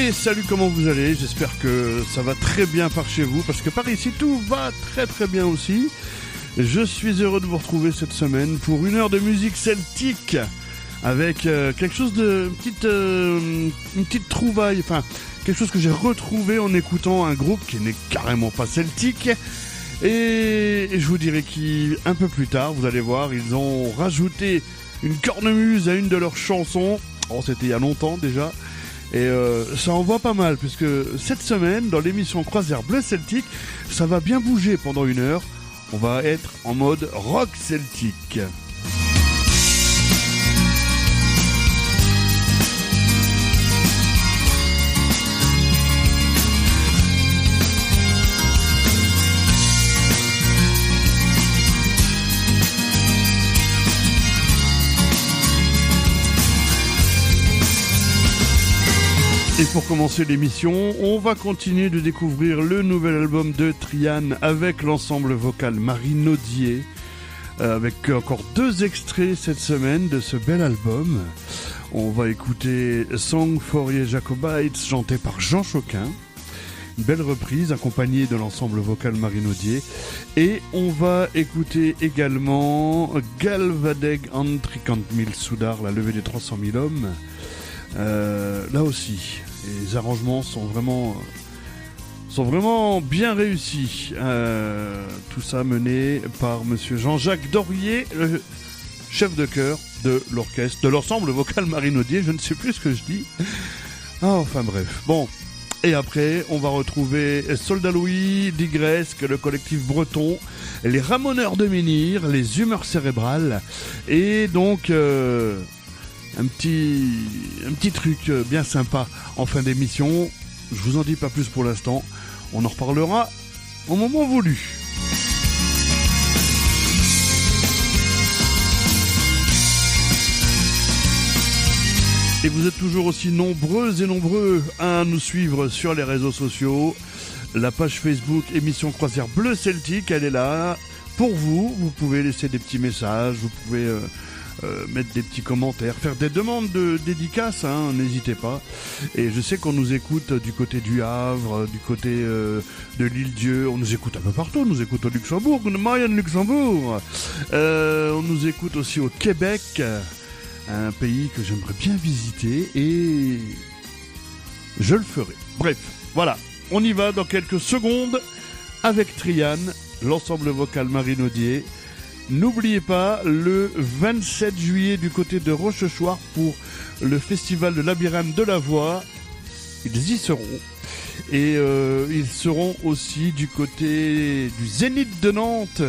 Et salut, comment vous allez? J'espère que ça va très bien par chez vous, parce que par ici tout va très très bien aussi. Je suis heureux de vous retrouver cette semaine pour une heure de musique celtique avec quelque chose de une petite trouvaille, enfin quelque chose que j'ai retrouvé en écoutant un groupe qui n'est carrément pas celtique. Et je vous dirai qu'un peu plus tard, vous allez voir, ils ont rajouté une cornemuse à une de leurs chansons. Oh, c'était il y a longtemps déjà. Et ça envoie pas mal, puisque cette semaine, dans l'émission Croisière Bleu Celtique, ça va bien bouger pendant une heure. On va être en mode rock celtique. Et pour commencer l'émission, on va continuer de découvrir le nouvel album de Trian avec l'ensemble vocal Marie Naudier, avec encore 2 extraits cette semaine de ce bel album. On va écouter Song for Ye Jacobites chanté par Jean Choquin, une belle reprise accompagnée de l'ensemble vocal Marie Naudier. Et on va écouter également Galvadeg Antrikant Mil Soudar, la levée des 300 000 hommes. Là aussi, les arrangements sont vraiment bien réussis. Tout ça mené par monsieur Jean-Jacques Dorier, le chef de chœur de l'orchestre, de l'ensemble vocal Marie Naudier, je ne sais plus ce que je dis. Enfin bref, bon. Et après, on va retrouver Soldat Louis, Digresque, le collectif breton, les Ramoneurs de Menhir, les Humeurs cérébrales, et donc... Un petit truc bien sympa en fin d'émission. Je vous en dis pas plus pour l'instant. On en reparlera au moment voulu. Et vous êtes toujours aussi nombreuses et nombreux à nous suivre sur les réseaux sociaux. La page Facebook émission Croisière Bleu Celtique, elle est là pour vous. Vous pouvez laisser des petits messages, vous pouvez... mettre des petits commentaires, faire des demandes de dédicaces, n'hésitez pas. Et je sais qu'on nous écoute du côté du Havre, du côté de l'Île-Dieu, on nous écoute un peu partout, on nous écoute au Luxembourg, Marianne Luxembourg, on nous écoute aussi au Québec, un pays que j'aimerais bien visiter et je le ferai. Bref, voilà, on y va dans quelques secondes avec Trian, l'ensemble vocal Marie Naudier. N'oubliez pas, le 27 juillet du côté de Rochechouart pour le festival de Labyrinthe de la Voix, ils y seront. Et ils seront aussi du côté du Zénith de Nantes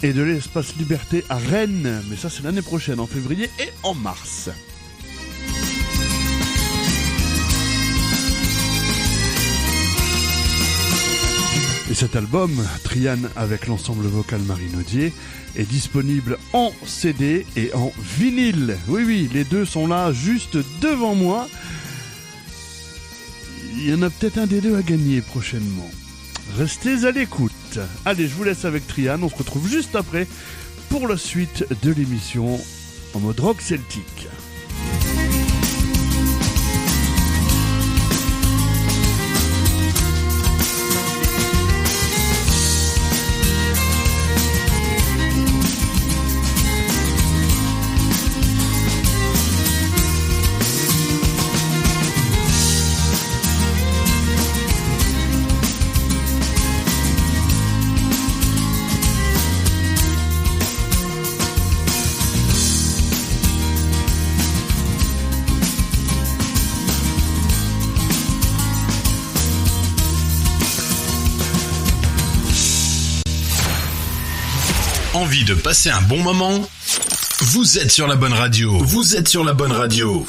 et de l'Espace Liberté à Rennes. Mais ça, c'est l'année prochaine, en février et en mars. Et cet album, Trian avec l'ensemble vocal Marie Naudier, est disponible en CD et en vinyle. Oui, les deux sont là juste devant moi. Il y en a peut-être un des deux à gagner prochainement. Restez à l'écoute. Allez, je vous laisse avec Trian. On se retrouve juste après pour la suite de l'émission en mode rock celtique. Envie de passer un bon moment? Vous êtes sur la bonne radio. Vous êtes sur la bonne radio.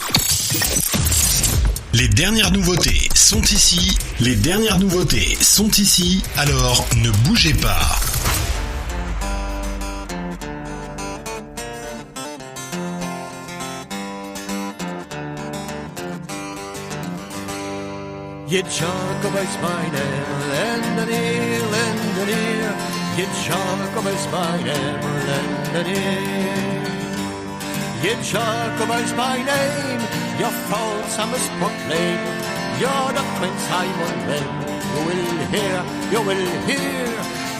Les dernières nouveautés sont ici. Les dernières nouveautés sont ici. Alors ne bougez pas. Jacobus meine, Ländernir, Ländernir. Jacobus meine, Ländernir. Jacobus my name, your false I must proclaim. you're the Prince Simon then. You will hear, you will hear,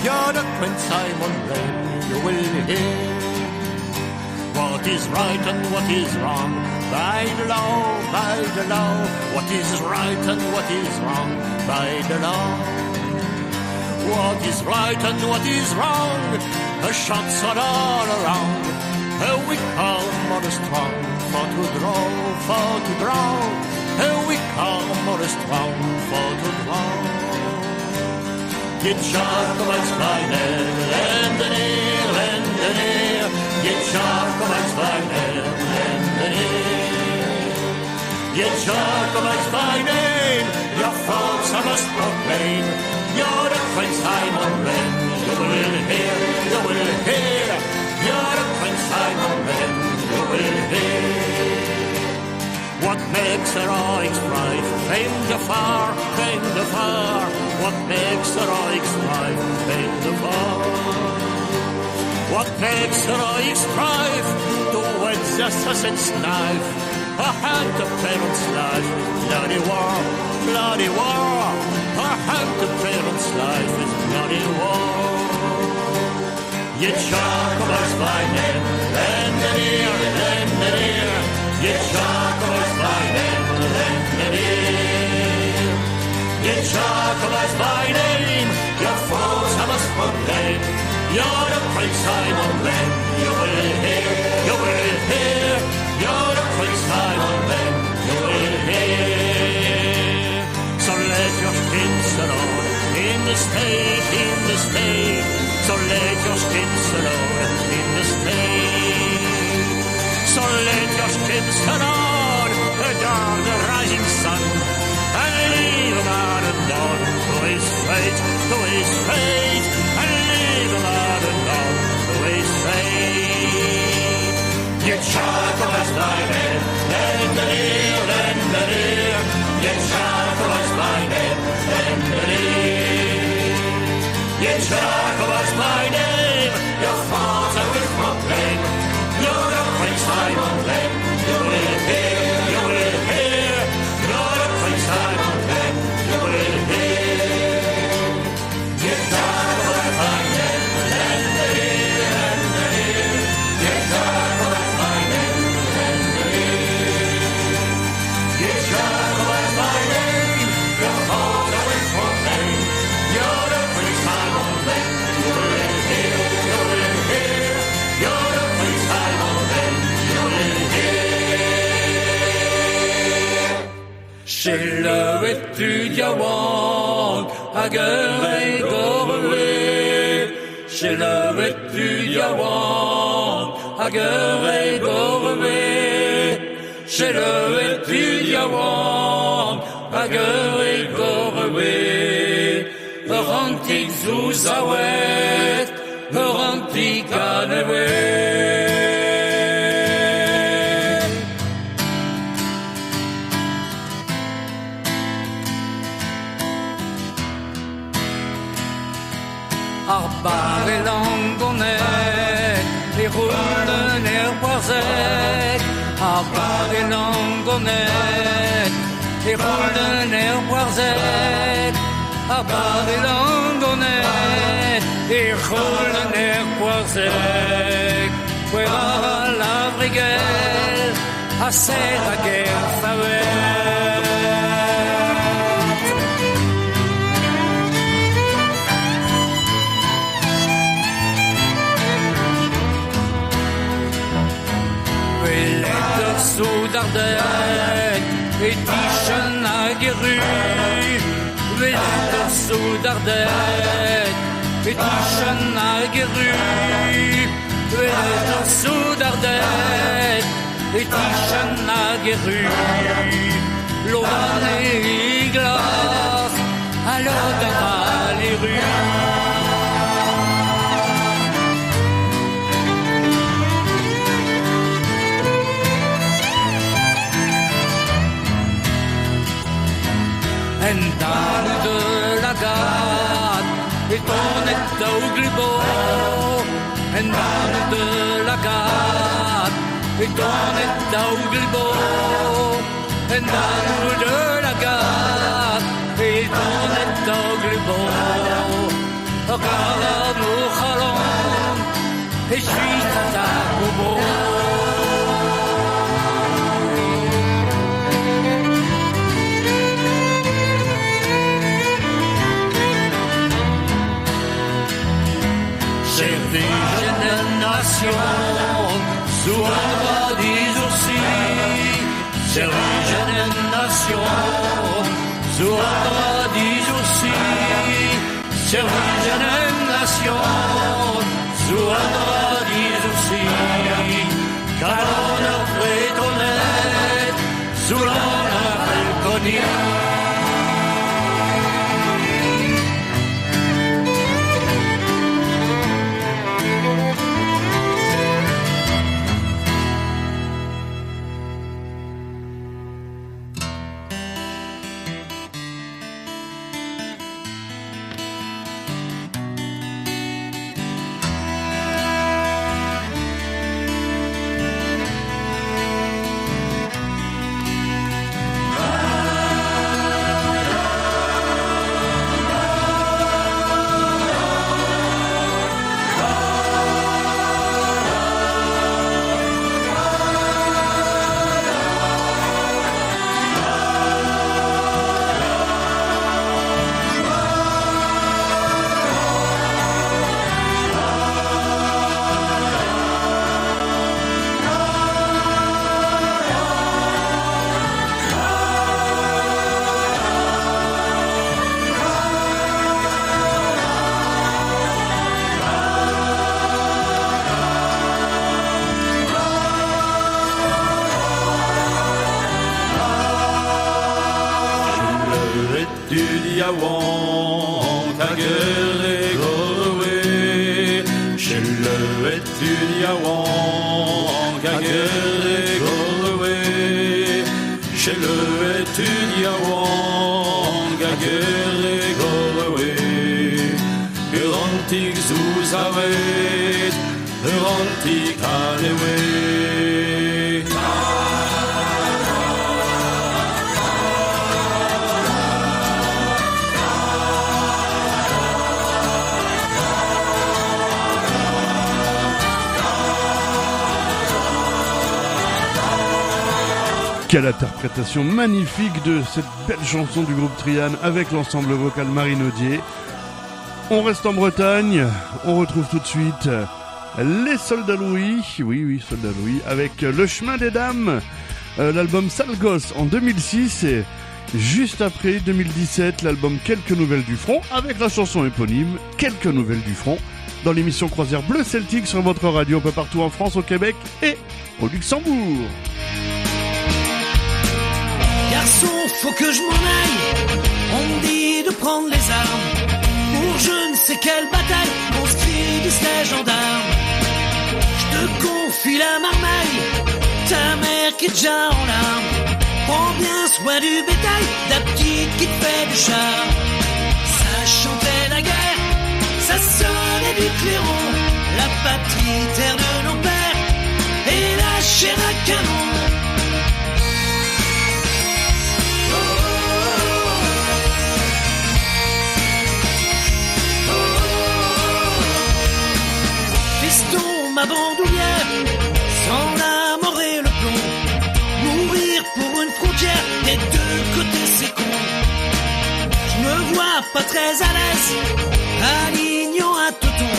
you're the Prince Simon then. You will hear what is right and what is wrong. By the law, by the law, what is right and what is wrong. By the law, what is right and what is wrong. The shots are all around. A weak arm or a strong, for to draw, for to draw. A weak arm or a strong, for to draw. Get sharp of spinen, lend an ear, lend an ear. Get sharp of spinen, lend an ear. Get sharp of spinen, your faults I must proclaim. You're the Prince Simon then, you will hear, you will hear. You're the Prince Simon then, you will hear. What makes heroic strife, fame the far, fame the far. What makes heroic strife, fame the far. What makes heroic strife, to wed the assassin's knife. A hand to parents' life, bloody war, bloody war. A hand to parents' life is bloody war. Get sharp of us by name, lend an ear, lend an ear. Get sharp of us by name, lend an ear. Get sharp of us by name, your foes I must proclaim. You're the Prince Simon then, you will hear, you will hear. You're the Prince Simon then, you will hear. So let your skins alone, in the state, in the state. So let your skins alone, in the state. So let your skins alone, adorn the rising sun. And leave him out at dawn, to his fate, to his fate. And leave him out at dawn, to his fate. Get sharp of us by name, lend an ear, lend an ear. Get sharp of us by name, lend an ear. Get sharp of us by name, your faults I will proclaim. You're the Prince Simon then, you will hear, you will hear. You're the Prince Simon then, you will hear. Get sharp of us by name, lend an ear, lend an ear. Get sharp of us by name, lend an ear. Get sharp of us by name, your faults I will proclaim. You're the Prince Simon then, you will hear, you will hear. You're the Prince Simon then, you will hear. Schiller estudiavant, agere gorwe. Schiller estudiavant, agere gorwe. Schiller estudiavant, agere gorwe. Rantig zuzawet, rantig anewet. Arbar et langonet, les roules ner boirzec. Arbar et langonet, les roules ner boirzec. Arbar et langonet, les roules ner boirzec. Quera la brigelle, assez la guerre favette. Soudardette, et Tichen à Guéru, Véléter Soudardette, et Tichen à Guéru, Véléter Soudardette, et Tichen à Guéru, l'Audan et glace, à l'Audan les rues. En dan de la gare, et on est au glubo. En dan de la gare, et on est au glubo. en dans de la gare, il tournait au globo. Regarde nos chalons, et je suis à Bobo. Sous un paradis aussi, servie jeune nation. Sous un paradis aussi, servie jeune nation. Sous un paradis aussi, car l'honneur fait honnête, sous l'honneur elle connaît. Quelle interprétation magnifique de cette belle chanson du groupe Trian avec l'ensemble vocal Marinaudier. On reste en Bretagne, on retrouve tout de suite les Soldats Louis, oui, Soldats Louis, avec Le Chemin des Dames, l'album Sale Gosse en 2006 et juste après 2017 l'album Quelques Nouvelles du Front avec la chanson éponyme Quelques Nouvelles du Front dans l'émission Croisière Bleu Celtique sur votre radio un peu partout en France, au Québec et au Luxembourg. Garçon, faut que je m'en aille. On me dit de prendre les armes pour je ne sais quelle bataille. On se crie des gendarmes. Je te confie la marmaille, ta mère qui est déjà en larmes. Prends bien soin du bétail, la petite qui te fait du char. Ça chantait la guerre, ça sonnait du clairon. La patrie, terre de nos pères, et la chair à canon. Ma bandoulière, sans la mort et le plomb. Mourir pour une frontière, des deux côtés c'est con. Je me vois pas très à l'aise, alignant un teuton,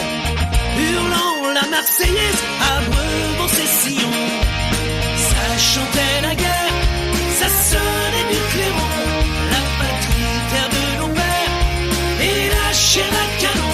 hurlant la Marseillaise, abreuvant ses sillons. Ça chantait la guerre, ça sonnait du clairon. La patrie, terre de nos pères, et la chair à canon.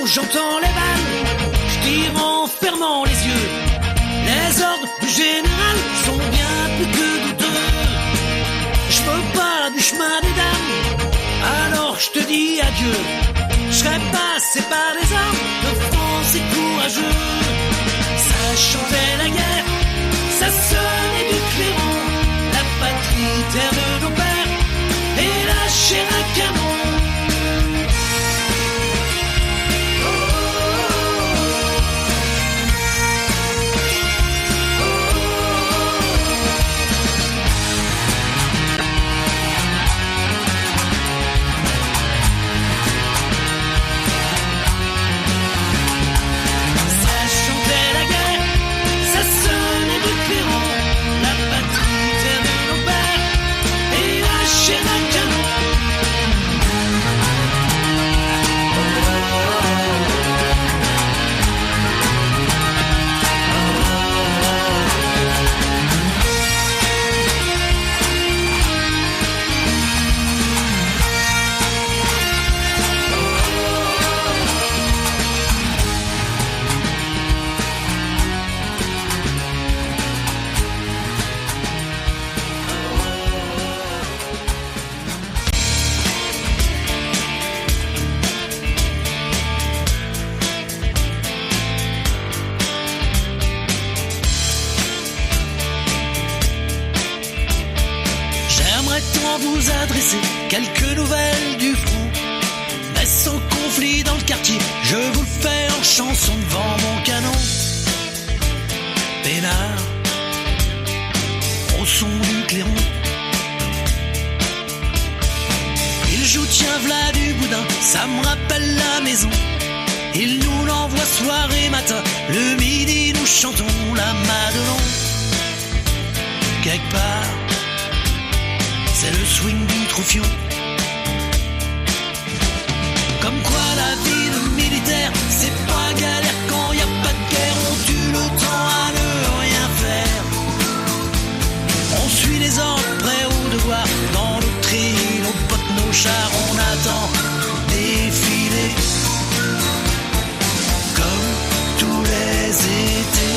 J'entends les balles, je tire en fermant les yeux. Les ordres du général chemin des dames. Alors je te dis adieu. Je serai passé par les armes de France et courageux. Ça chantait la guerre, ça sonnait du clairon. La patrie, terre de nos pères, et la chair à canon. Vous adresser quelques nouvelles du front, mais sans conflit dans le quartier, je vous le fais en chanson devant mon canon. Pénard, au son du clairon, il joue tiens v'là du boudin, ça me rappelle la maison. Il nous l'envoie soir et matin, le midi nous chantons la Madelon. Quelque part, c'est le swing du Troufion. Comme quoi la vie de militaire, c'est pas galère quand y a pas de guerre. On tue le temps à ne rien faire. On suit les ordres, prêts au devoir. Dans nos trilles, nos potes, nos chars, on attend défiler. Comme tous les étés.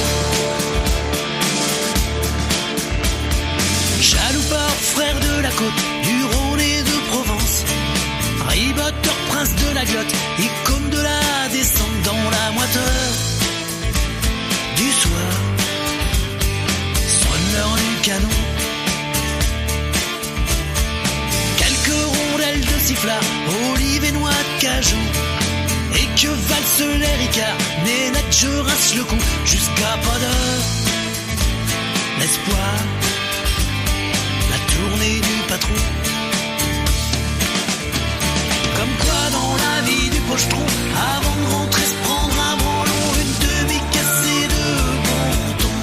Chaloupard, frère de la côte, du Rhône et de Provence. Riboteur, prince de la glotte, icône de la descente dans la moiteur. Du soir, sonne l'heure du canon. Quelques rondelles de sifflard, olive et noix de cajou. Et que valsent les ricards, nénette, je rince le cou jusqu'à pas d'heure. L'espoir, tournée du patron. Comme quoi dans la vie du pochetron, avant de rentrer se prendre un branlon, une demi-cassée de bon ton.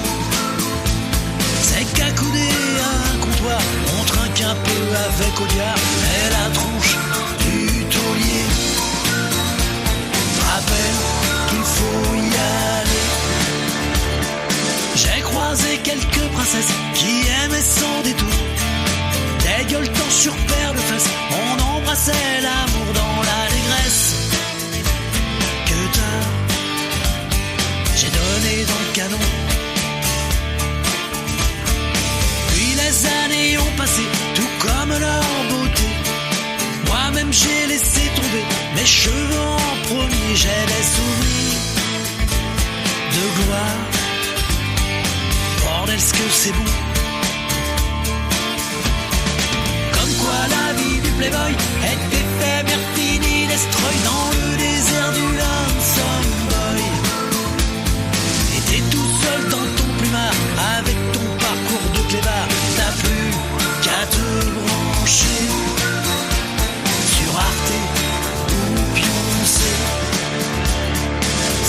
C'est qu'accoudé à un comptoir, on trinque un peu avec Audiard et la tronche du taulier. Rappelle qu'il faut y aller. J'ai croisé quelques princesses qui aimaient sans détour. Des gueuletons sur paire de fesses, on embrassait l'amour dans l'allégresse. Que tard, j'ai donné dans le canon. Puis les années ont passé, tout comme leur beauté. Moi-même j'ai laissé tomber mes cheveux en premier. J'ai des souvenirs de gloire. Bordel, ce que c'est bon. La vie du playboy est éphémère, finie, destroy dans le désert du Lonesome Boy. Et t'es tout seul dans ton plumard, avec ton parcours de clébard. T'as plus qu'à te brancher sur Arte ou Beyoncé.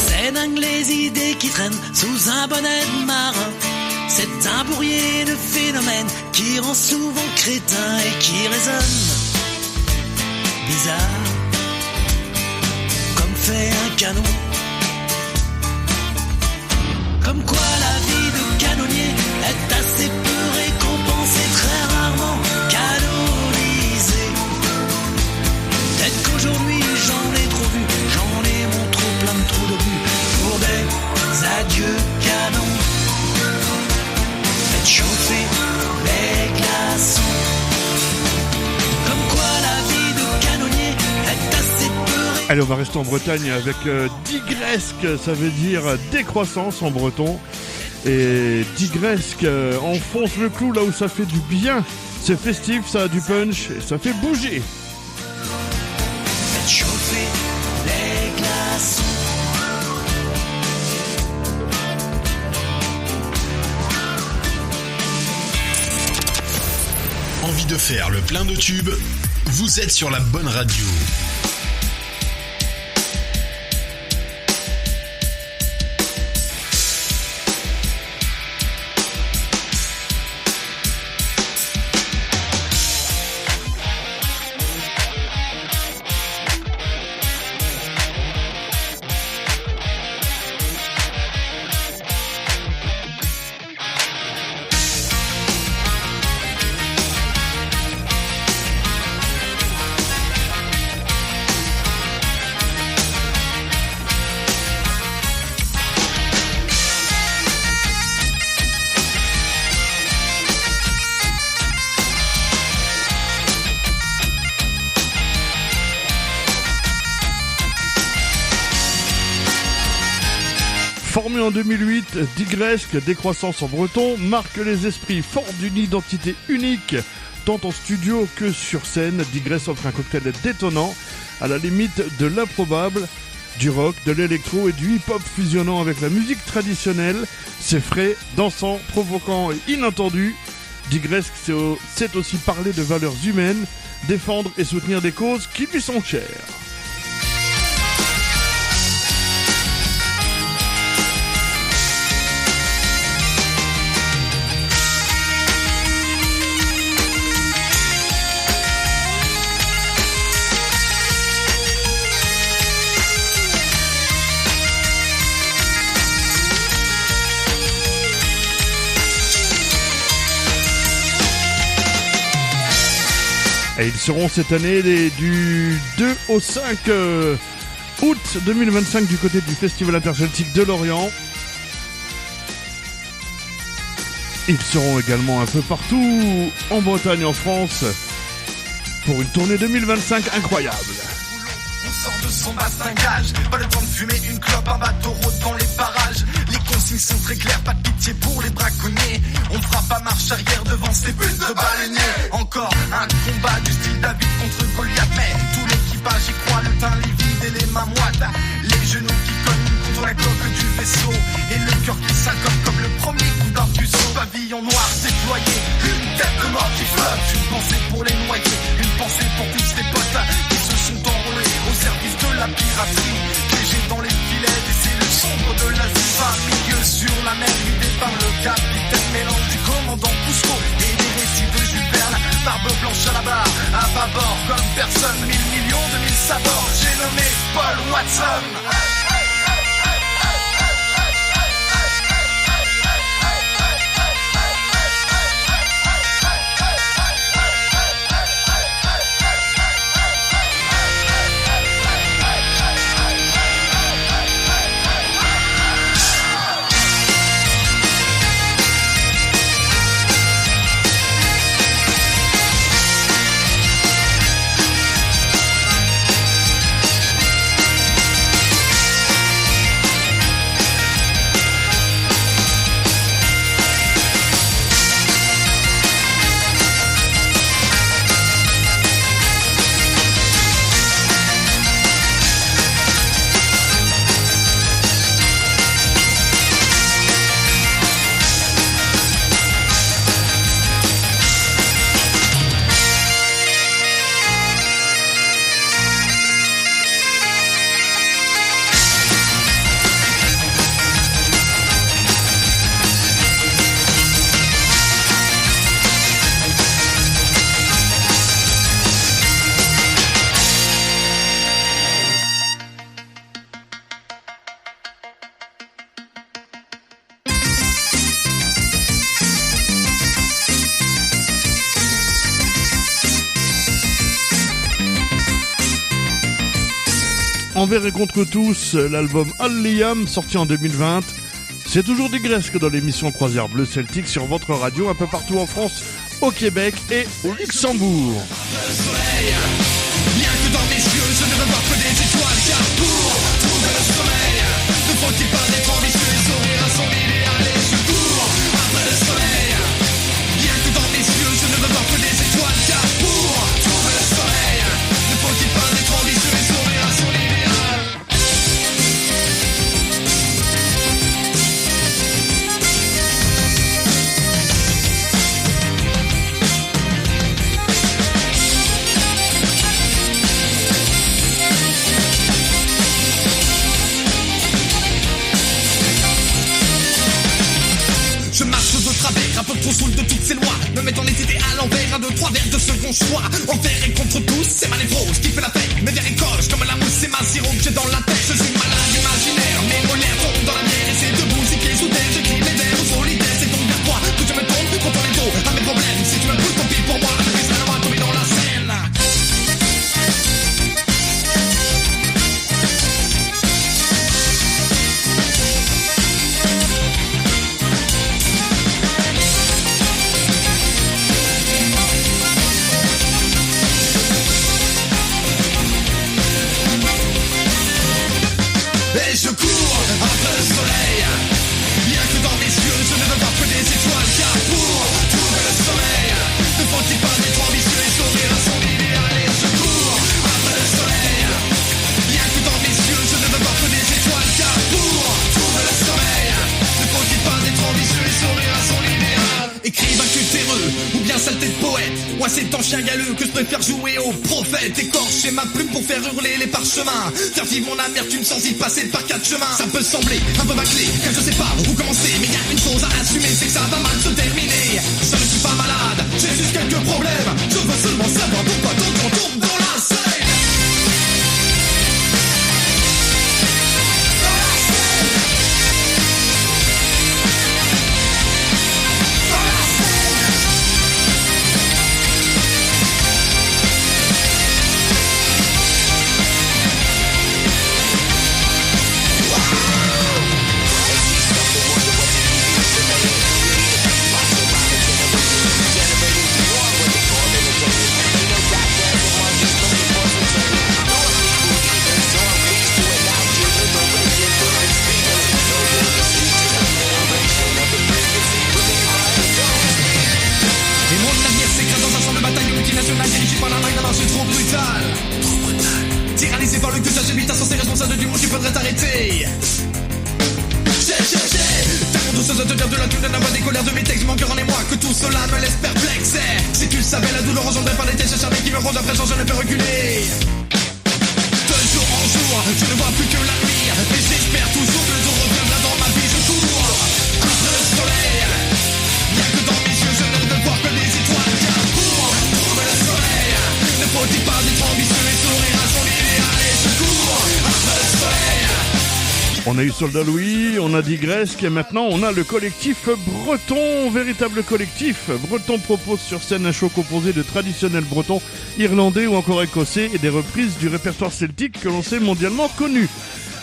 C'est dingue les idées qui traînent sous un bonnet de marin. C'est un bourrier de phénomènes qui rend souvent crétin et qui résonne bizarre, comme fait un canon. Comme quoi la vie de canonnier est assez peu récompensée, très rarement canonisée. Peut-être qu'aujourd'hui j'en ai trop vu, j'en ai mon trop plein de trous de but pour des adieux canons. Faites chauffer les glaçons. Allez, on va rester en Bretagne avec digresque, ça veut dire décroissance en breton. Et digresque enfonce le clou là où ça fait du bien. C'est festif, ça a du punch et ça fait bouger. Faites chauffer les glaçons. Envie de faire le plein de tubes? Vous êtes sur la bonne radio. Formé en 2008, digresque, décroissance en breton, marque les esprits forts d'une identité unique, tant en studio que sur scène. Digresse offre un cocktail détonnant, à la limite de l'improbable, du rock, de l'électro et du hip-hop fusionnant avec la musique traditionnelle. C'est frais, dansant, provoquant et inattendu. Digresque, c'est aussi parler de valeurs humaines, défendre et soutenir des causes qui lui sont chères. Et ils seront cette année du 2 au 5 août 2025 du côté du Festival Interceltique de Lorient. Ils seront également un peu partout en Bretagne, en France, pour une tournée 2025 incroyable. On sort de son bastingage, pas le temps de fumer une clope, un bateau rôde dans les parages. Les consignes sont très claires, pas de pitié pour les braconniers. On fera pas marche arrière devant ces buts de baleiniers. Encore un combat du style David contre Goliath, mais tout l'équipage y croit, le teint livide et les mains moites. Les genoux qui cognent contre la coque du vaisseau et le cœur qui s'accorde comme le premier coup d'un fuseau. Pavillon noir déployé, une tête de mort qui flotte, une pensée pour les noyés, une pensée pour tous les potes qui se sont enrôlés au service de la piraterie, piégés dans les filets des cellules sombres de l'Asie. Milieu sur la mer, guidé par le capitaine, mélange du commandant Cusco et des récits de Jules Verne. Barbe blanche à la barre, à bâbord comme personne, 1000 millions de mille sabords. J'ai nommé Paul Watson. Envers et contre tous, l'album Al-Liam, sorti en 2020. C'est toujours digresque dans l'émission Croisière Bleu Celtique sur votre radio, un peu partout en France, au Québec et au Luxembourg. Le soleil, bien que dans mes yeux, je ne veux voir que des étoiles. Car pour trouver le sommeil, ne faut-il pas être ambitieux et sourire à son idéal. Et je cours après le soleil, bien que dans mes yeux, je ne veux voir que des étoiles. Car pour trouver le sommeil, ne faut-il pas être ambitieux et sourire à son idéal. Je marche de travers, un peu trop saoul de toutes ces lois. Me mettant les idées à l'envers, un, deux, trois vers de second choix. Envers et contre tous, c'est ma névrose qui fait la fête. Mes vers écorchent comme la mousse, c'est ma sirop que j'ai dans la tête. Je suis malade imaginaire, mes molaires tombent dans la bière. Et c'est debout, c'est qui est sous terre, j'écris mes vers aux solitaires. C'est donc vers toi que je me tourne contre les dos à mes problèmes. Si tu me poules, tant pis pour moi, je vais à tomber dans la scène. Et je cours après le soleil, bien que dans mes yeux je ne veux voir que des étoiles. Car pour trouver le sommeil, ne faut-il pas être ambitieux et sourire à son idéal. Et je cours après le soleil, bien que dans mes yeux je ne veux voir que des étoiles. Car pour trouver le sommeil, ne faut-il pas être ambitieux et sourire à son idéal. Écrivain cultéreux, ou bien saleté de poète, moi c'est en chien galeux que je préfère jouer au prophète. Écorcher ma plume pour faire hurler les parchemins, faire vivre mon amertume sans y passer par quatre chemins. Ça peut sembler un peu bâclé, car je sais pas où commencer. Mais y a une chose à assumer, c'est que ça va mal se terminer. Je ne suis pas malade, j'ai juste quelques problèmes. Je veux seulement savoir pourquoi tant qu'on tombe dans la scène. Dirigé par la main d'un marché trop brutal. Tyrannisé par le culte, j'habite sans ces responsables du monde qui faudrait arrêter. Ta douceuse te dire de la thune, de la voix des colères de mes textes. Mon cœur en émoi, que tout cela me laisse perplexe. Si tu le savais, la douleur engendrée par les têtes acharnées qui me rongent à présent, je ne peux reculer. De jour en jour, je ne vois plus que la nuit. Mais j'espère toujours que le jour reviendra dans ma vie. Je cours après le soleil, bien que dans mes yeux, je ne veux voir que les étoiles. Car pour trouver le soleil, ne faut-il pas être ambitieux et sourire à son idéal. Et je cours après le soleil. On a eu Soldat Louis, on a Digresque et maintenant on a le collectif breton, véritable collectif. Breton propose sur scène un show composé de traditionnels bretons, irlandais ou encore écossais et des reprises du répertoire celtique que l'on sait mondialement connu.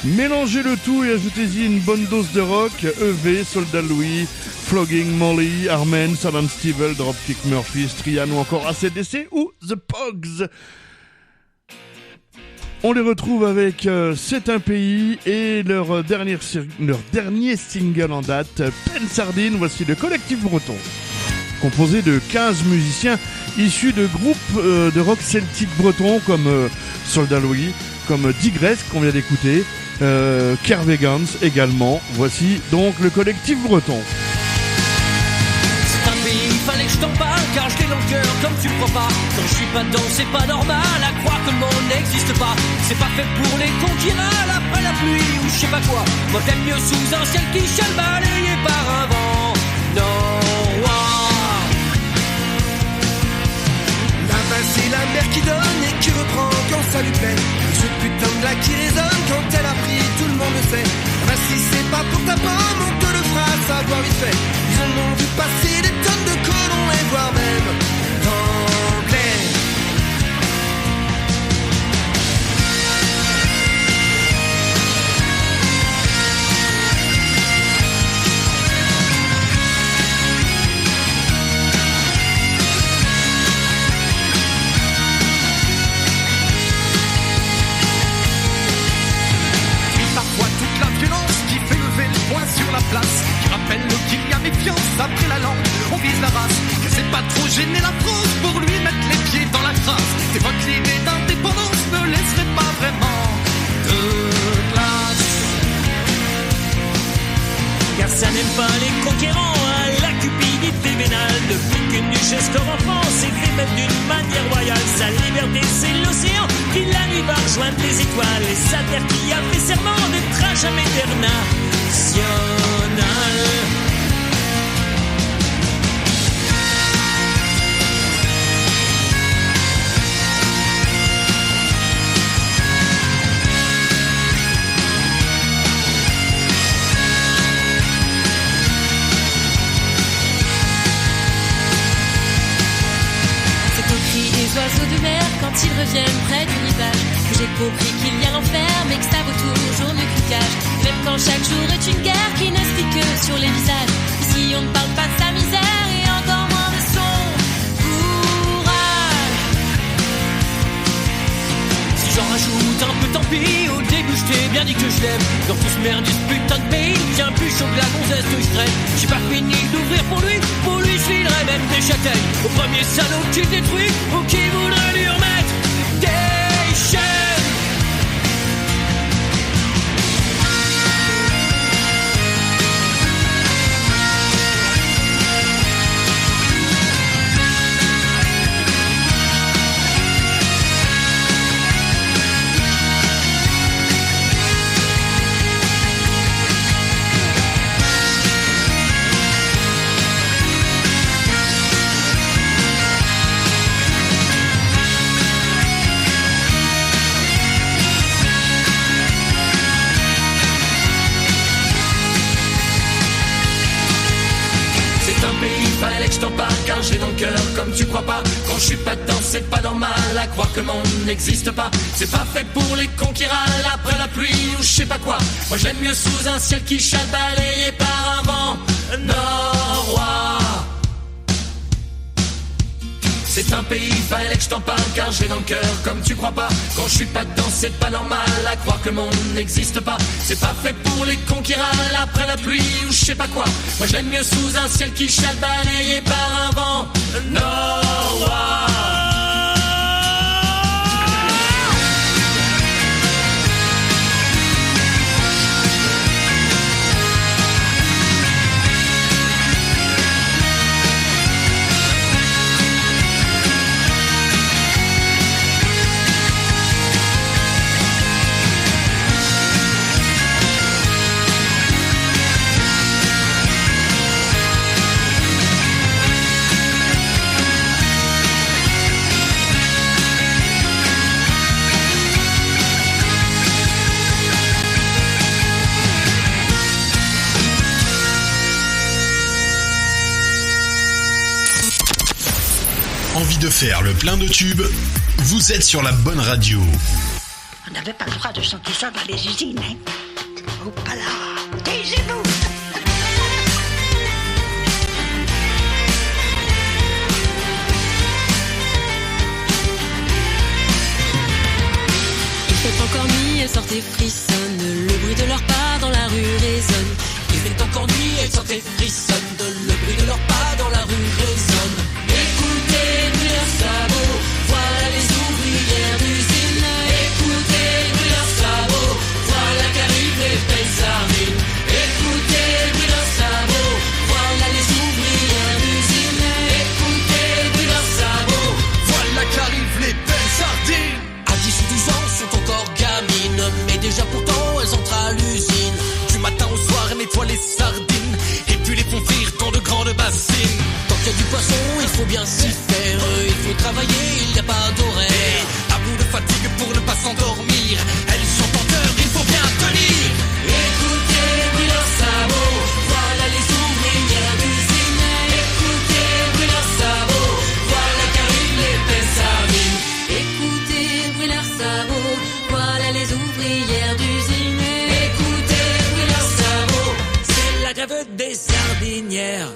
Mélangez le tout et ajoutez-y une bonne dose de rock, EV, Soldat Louis, Flogging Molly, Armen, Salam Stivell, Dropkick Murphys, Trian ou encore AC/DC ou The Pogs. On les retrouve avec C'est un pays et leur dernier single en date, Peine Sardine. Voici le collectif breton, composé de 15 musiciens issus de groupes de rock celtique breton comme Soldat Louis, comme Digresque qu'on vient d'écouter, Kervegans également. Voici donc le collectif breton. Fallait que je t'en parle car je l'ai dans le cœur comme tu crois pas. Quand je suis pas dedans c'est pas normal à croire que le monde n'existe pas. C'est pas fait pour les cons qui râlent après la pluie ou je sais pas quoi. Moi t'aimes mieux sous un ciel qui chale balayé par un vent. Non, la main c'est la mer qui donne et qui reprend quand ça lui plaît. Ce putain de là qui résonne quand elle a pris, tout le monde le sait. Bah si c'est pas pour ta pomme, on te le fera savoir vite fait. Ils en ont vu passer des tonnes de colons et voire même d'anglais. méfiance après la langue. On vise la race, que c'est pas trop gêner la France pour lui mettre les pieds dans la crasse. T'évoques l'idée d'indépendance, ne laisserait pas vraiment de place. Car ça n'aime pas les conquérants, hein, la cupidité vénale. Depuis qu'une duchesse corps en France s'est fait mettre d'une manière royale. Sa liberté c'est l'océan qui la nuit va rejoindre les étoiles. Et sa terre qui a fait serment d'être à jamais internationale. Oiseaux de mer quand ils reviennent près du rivage, que j'ai compris qu'il y a l'enfer mais que ça vaut toujours mieux qu'une cage. Même quand chaque jour est une guerre qui ne se dit que sur les visages. Ici on ne parle pas de sa misère et encore moins de son courage. Si j'en rajoute un peu tant pis, au début je t'ai bien dit que je l'aime. Dans tout ce merde du putain de pays, bien plus chaud que la gonzesse que je traîne. J'ai pas fini d'ouvrir pour lui je filerais même des châtaignes au premier salaud qui détruit ou qui voudrait lui remettre des chaînes. Fallait que je t'en parle car j'ai dans le cœur comme tu crois pas. Quand je suis pas dedans c'est pas normal à croire que le monde n'existe pas. C'est pas fait pour les conquérants après la pluie ou je sais pas quoi. Moi je l'aime mieux sous un ciel qui chale balayé par un vent norois. C'est un pays, fallait que je t'en parle car j'ai dans le cœur comme tu crois pas. Quand je suis pas dedans c'est pas normal à croire que le monde n'existe pas. C'est pas fait pour les conquérants après la pluie ou je sais pas quoi. Moi je l'aime mieux sous un ciel qui chale balayé par un vent norois. Envie de faire le plein de tubes? Vous êtes sur la bonne radio. On n'avait pas le droit de chanter ça dans les usines, hein. Oh, pas là. Taisez-vous. Il fait encore nuit, elles sortent et frissonnent. Le bruit de leurs pas dans la rue résonne. Il fait encore nuit, elles sortent et frissonnent. Le bruit de leurs pas dans la rue résonne. Écoutez leurs sabots, voilà les ouvrières d'usine. Écoutez leurs sabots, voilà qu'arrivent les belles sardines. Écoutez leurs sabots, voilà les ouvrières d'usine. Écoutez leurs sabots, Voilà qu'arrivent les belles sardines. à 10 ou 12 ans sont encore gamines, mais déjà pourtant elles entrent à l'usine. Du matin au soir, elles nettoient les sardines et puis les font frire dans de grandes bassines. Tant qu'il y a du poisson, il faut bien s'y faire. Il faut travailler, il n'y a pas d'horaire. À bout de fatigue pour ne pas s'endormir, elles sont en cœur, il faut bien tenir. Écoutez, bruit leurs sabots, voilà les ouvrières d'usine. Écoutez, bruit leurs sabots, voilà qu'arrivent les belles sardines. Écoutez, bruit leurs sabots, voilà les ouvrières d'usine. Écoutez, bruit leurs sabots, c'est la grève des sardinières.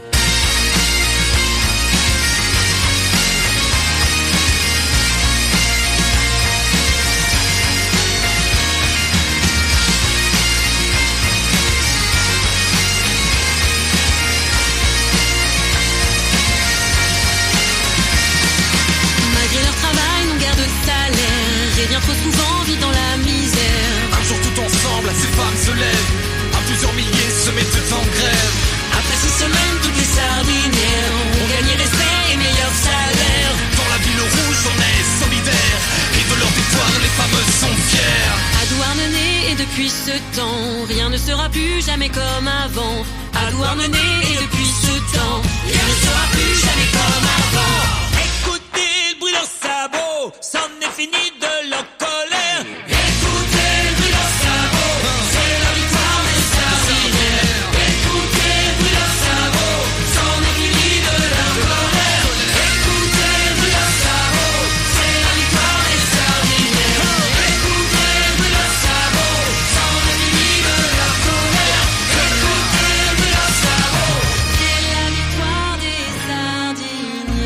depuis ce temps, rien ne sera plus jamais comme avant. À Douarnenez, et depuis ce temps, rien ne sera plus jamais comme avant. Écoutez le bruit de leurs sabots, c'en est fini de leur colère. Écoutez le bruit de leurs sabots, c'est la victoire des sardinières. Écoutez le bruit de leurs sabots, c'en est fini de leur colère. Écoutez le bruit de leurs sabots, c'est la victoire des sardinières. Écoutez le bruit de leurs sabots, c'en est fini de leur colère. Écoutez le bruit de leurs sabots, C'est la victoire des sardiniers.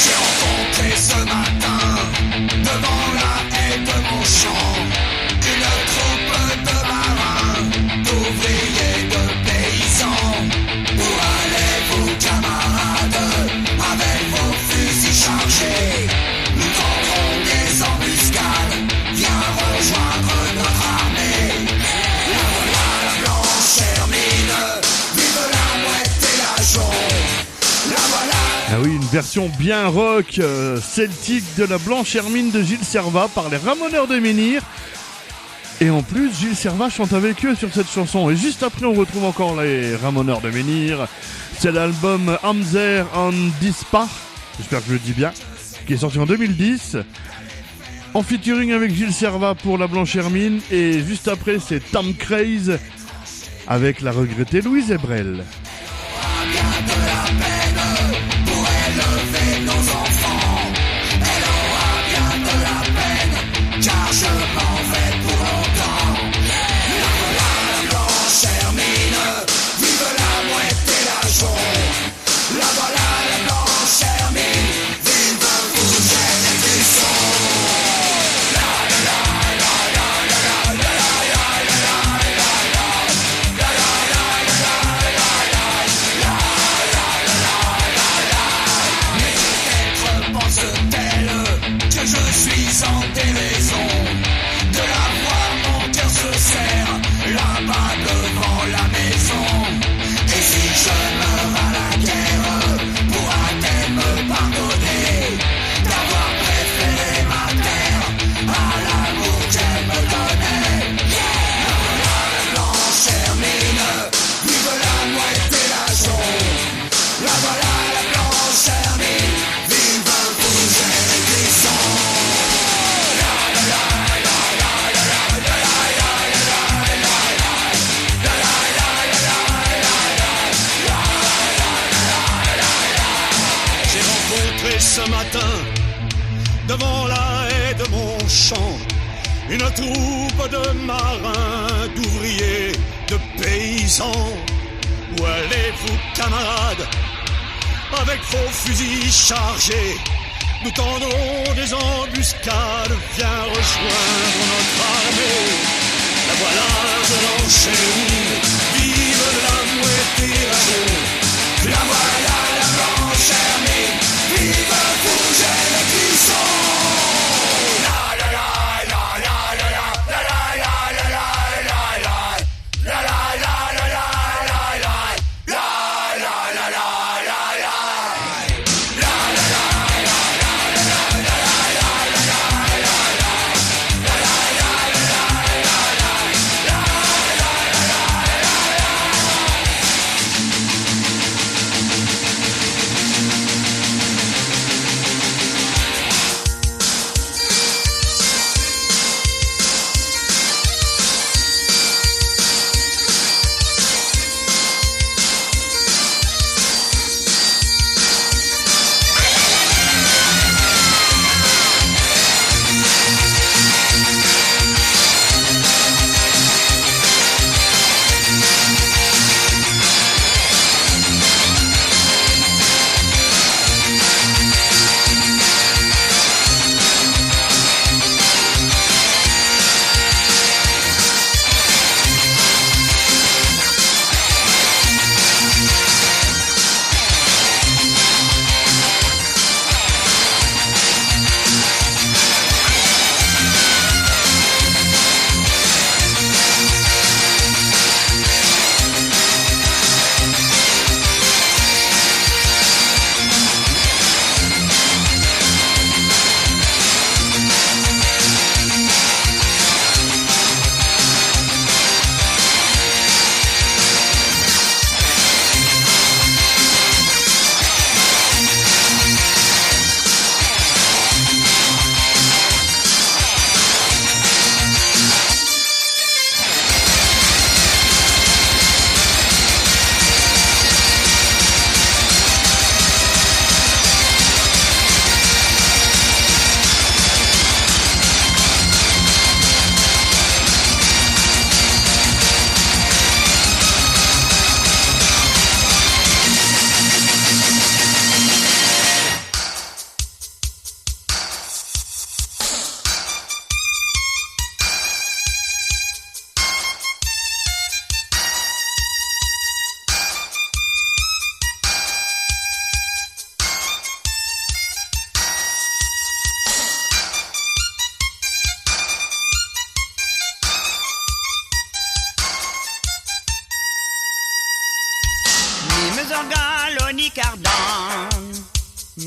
J'ai rencontré ce matin, devant la haie de mon champ, une troupe de marins, d'ouvriers, de paysans. Où allez-vous, camarades, avec vos fusils chargés? Nous tenterons des embuscades, viens rejoindre notre armée. La voilà la blanche hermine, vive la mouette et la jonc. La voilà. Ah oui, une version bien rock celtique de la Blanche Hermine de Gilles Servat par les Ramoneurs de Menhir. Et en plus, Gilles Servat chante avec eux sur cette chanson. Et juste après, on retrouve encore les Ramoneurs de Menhir. C'est l'album Amzer and Dispar, j'espère que je le dis bien, qui est sorti en 2010. En featuring avec Gilles Servat pour la Blanche Hermine. Et juste après, c'est Tom Craze avec la regrettée Louise Ebrel. Car je m'en vais pour longtemps. La voilà la blanche hermine, vive la mouette et la jonc. La voilà la blanche hermine, vive vous et les buissons. La la la la la la la la la la la la. Mais peut-être pense-t-elle que je suis en déraison de la voir, mon cœur se serre là-bas devant la maison. Et si je meurs à la guerre, pourra-t-elle me pardonner d'avoir préféré ma terre à l'amour qu'elle me donnait? La voilà la blanche hermine, vive la mouette et la jonc. La voilà la blanche hermine, vive vous et les buissons. J'ai rencontré ce matin, devant la haie de mon champ, une troupe de marins, d'ouvriers, de paysans. Où allez-vous, camarades, avec vos fusils chargés? Nous tendrons des embuscades, viens rejoindre notre armée. La voilà, je l'enchaîne, vive la mouette et la jonc. La voilà, la blanche hermine, vive vous et les buissons. La la la la la la la la la la la la la la la la la la la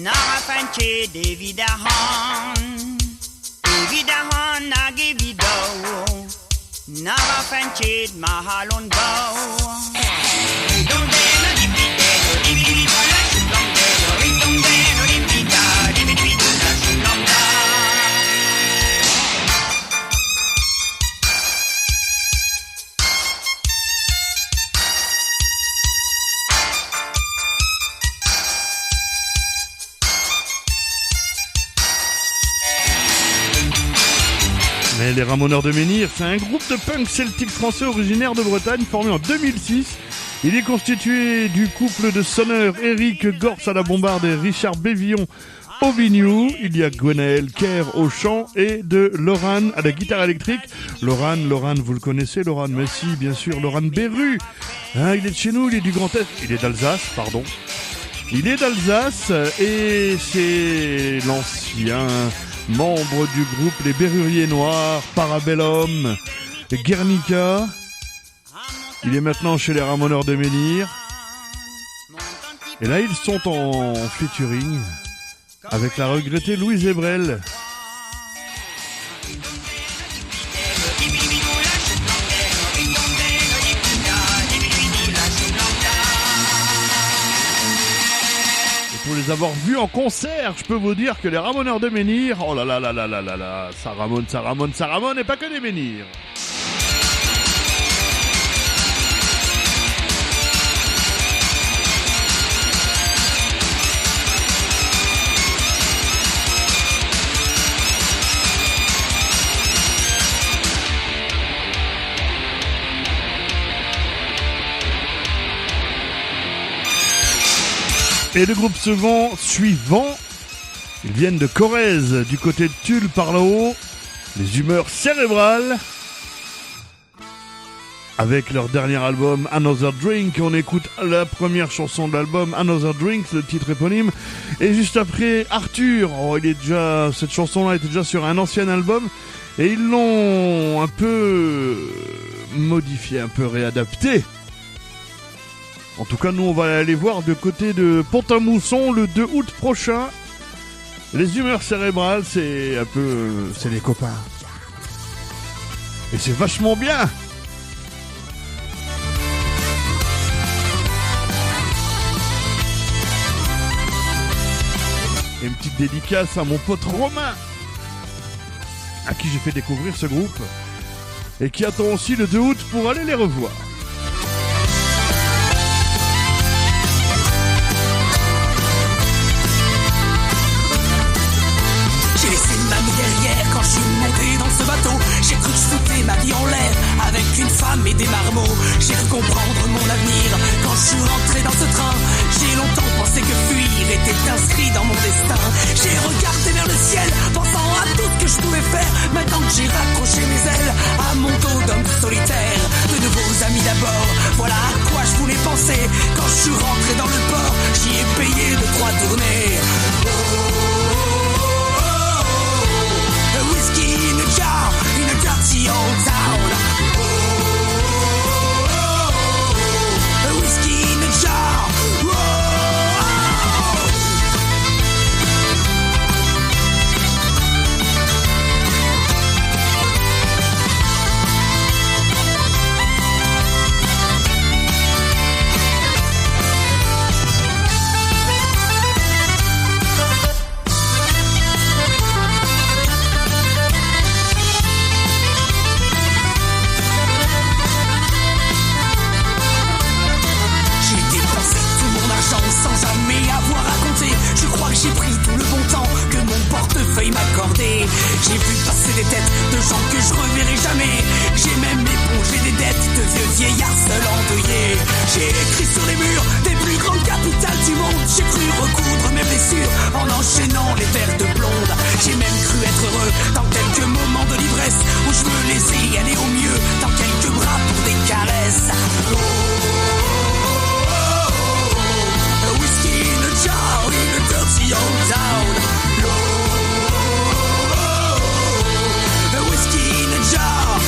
Nara fanche Davidahan nagivido Nara fanche mahalon go Mais les Ramoneurs de Menhir, c'est un groupe de punk celtique français originaire de Bretagne formé en 2006. Il est constitué du couple de sonneurs Eric Gors à la bombarde et Richard Bévillon au biniou. Il y a Gwenaël Kerr au chant et de Laurent à la guitare électrique. Laurent, vous le connaissez, Laurent? Mais si, bien sûr, Laurent Berru. Hein, il est de chez nous, il est du Grand Est. Il est d'Alsace, pardon. Il est d'Alsace et c'est l'ancien membre du groupe Les Berruriers Noirs, Parabellum, Guernica. Il est maintenant chez les Ramoneurs de Menhir. Et là, ils sont en featuring avec la regrettée Louise Ebrel. Pour les avoir vus en concert, je peux vous dire que les Ramoneurs de Menhir, oh là là là là là là là, ça ramone et pas que des menhirs. Et le groupe suivant, ils viennent de Corrèze, du côté de Tulle par là-haut, les Humeurs Cérébrales, avec leur dernier album Another Drink. On écoute la première chanson de l'album Another Drink, le titre éponyme, et juste après Arthur. Oh, cette chanson-là était déjà sur un ancien album, et ils l'ont un peu modifié, un peu réadapté. En tout cas, nous, on va aller voir de côté de Pont-à-Mousson le 2 août prochain. Les Humeurs Cérébrales, c'est un peu... c'est les copains. Et c'est vachement bien. Et une petite dédicace à mon pote Romain, à qui j'ai fait découvrir ce groupe, et qui attend aussi le 2 août pour aller les revoir. Quand je suis monté dans ce bateau, j'ai cru que je foutais ma vie en l'air avec une femme et des marmots. J'ai cru comprendre mon avenir quand je suis rentré dans ce train. J'ai longtemps pensé que fuir était inscrit dans mon destin. J'ai regardé vers le ciel, pensant à tout ce que je pouvais faire. Maintenant que j'ai raccroché mes ailes à mon dos d'homme solitaire, de nouveaux amis d'abord, voilà à quoi je voulais penser. Quand je suis rentré dans le port, j'y ai payé 2-3 tournées. Whiskey in a jar, in a dirty old town. Oh, whiskey in a jar. Sans jamais avoir raconté, je crois que j'ai pris tout le bon temps que mon portefeuille m'accordait. J'ai vu passer des têtes de gens que je reverrai jamais. J'ai même épongé des dettes de vieux vieillards seuls endeuillés. J'ai écrit sur les murs des plus grandes capitales du monde. J'ai cru recoudre mes blessures en enchaînant les verres de blonde. J'ai même cru être heureux dans quelques moments de l'ivresse où je me laissais aller au mieux dans quelques bras pour des caresses. Whiskey in a jar, in a dirty old town. Whiskey in a jar.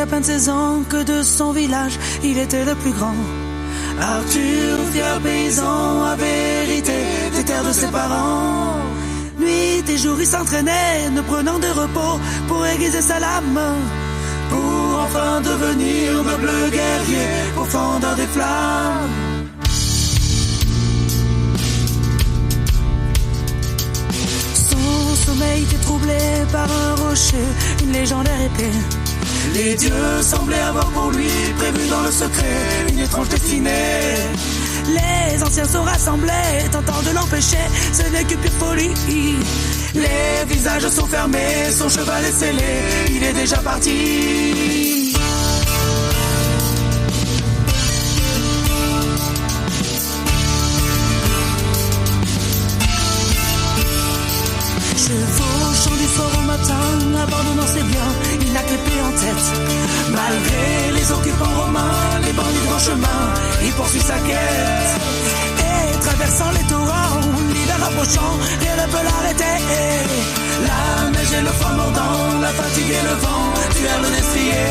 à peine 16 ans que de son village, il était le plus grand. Arthur, fier paysan, avait hérité des terres de ses parents. Nuit et jour, il s'entraînait, ne prenant de repos pour aiguiser sa lame, pour enfin devenir noble guerrier, pourfendeur des flammes. Son sommeil était troublé par un rocher, une légendaire épée. Les dieux semblaient avoir pour lui prévu dans le secret une étrange destinée. Les anciens sont rassemblés, tentant de l'empêcher, ce n'est que pure folie. Les visages sont fermés, son cheval est scellé, il est déjà parti. Chevauchant du soir au matin, abandonnant ses biens, il n'a que l'épée en tête. Malgré les occupants romains, les bandits en chemin, il poursuit sa quête. Et traversant les torrents, l'hiver approchant, rien ne peut l'arrêter. La neige et le froid mordant, la fatigue et le vent, tuèrent le destrier.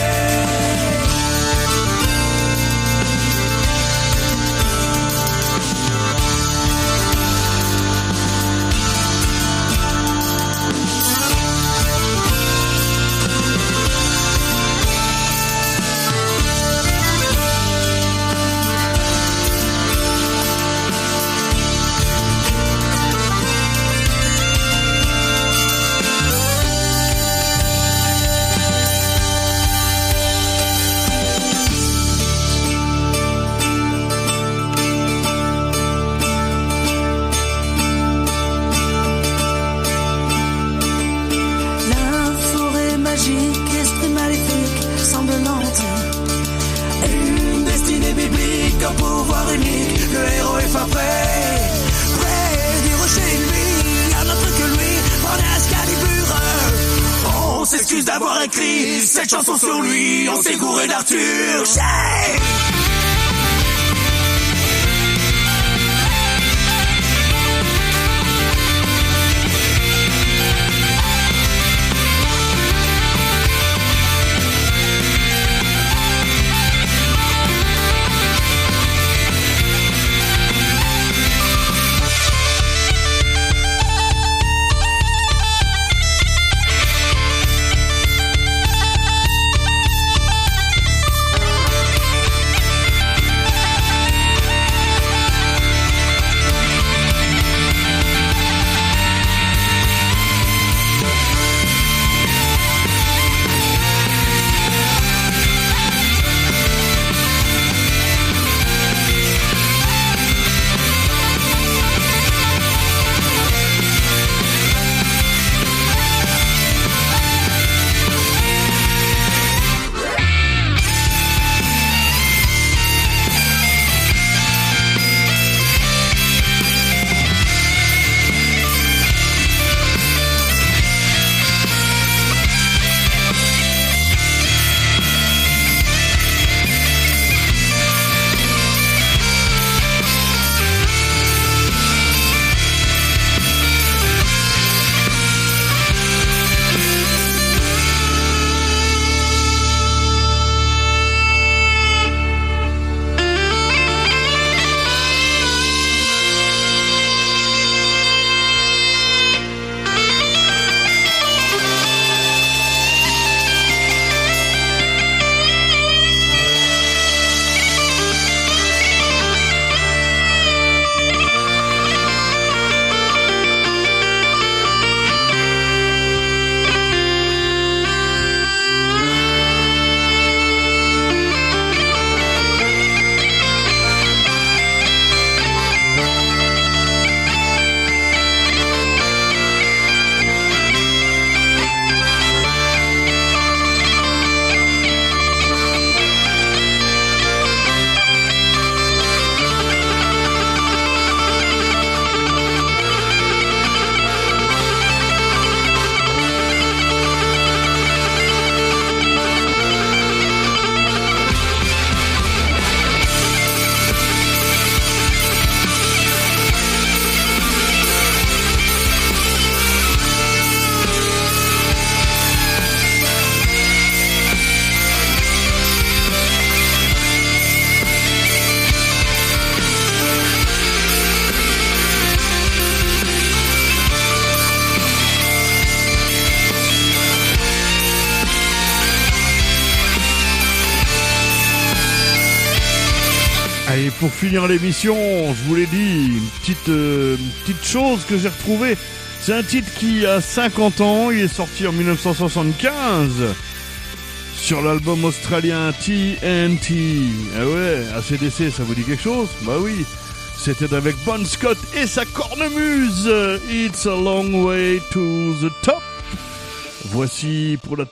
D'avoir écrit cette chanson sur lui, on s'est gouré d'Arthur. Allez, pour finir l'émission, je vous l'ai dit, une petite chose que j'ai retrouvée. C'est un titre qui a 50 ans, il est sorti en 1975 sur l'album australien TNT. Ah ouais, ACDC, ça vous dit quelque chose? Bah oui, c'était avec Bon Scott et sa cornemuse. It's a long way to the top. Voici pour la